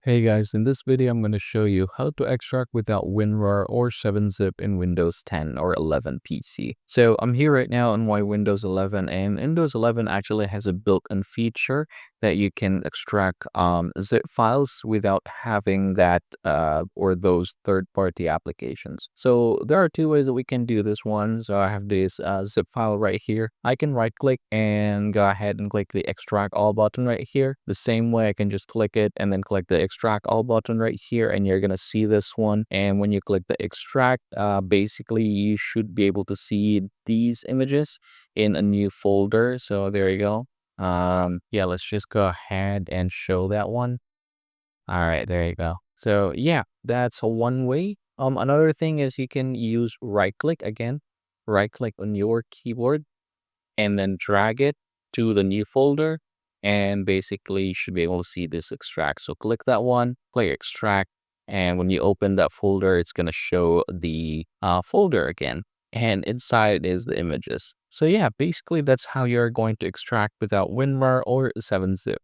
Hey guys, in this video I'm going to show you how to extract without WinRAR or 7-zip in Windows 10 or 11 PC. So I'm here right now on my Windows 11, and Windows 11 actually has a built-in feature that you can extract zip files without having that or those third-party applications. So there are two ways that we can do this one. So I have this zip file right here. I can right click and go ahead and click the extract all button right here. The same way I can just click it and then click the extract all button right here, and you're gonna see this one. And when you click the extract, basically you should be able to see these images in a new folder. So there you go. Yeah, let's just go ahead and show that one. All right, there you go. So yeah, that's one way. Another thing is you can use right click again, right click on your keyboard and then drag it to the new folder, and basically you should be able to see this extract. So click that one, click extract, and when you open that folder, it's going to show the folder again, and inside is the images. So yeah, basically that's how you're going to extract without WinRAR or 7-zip.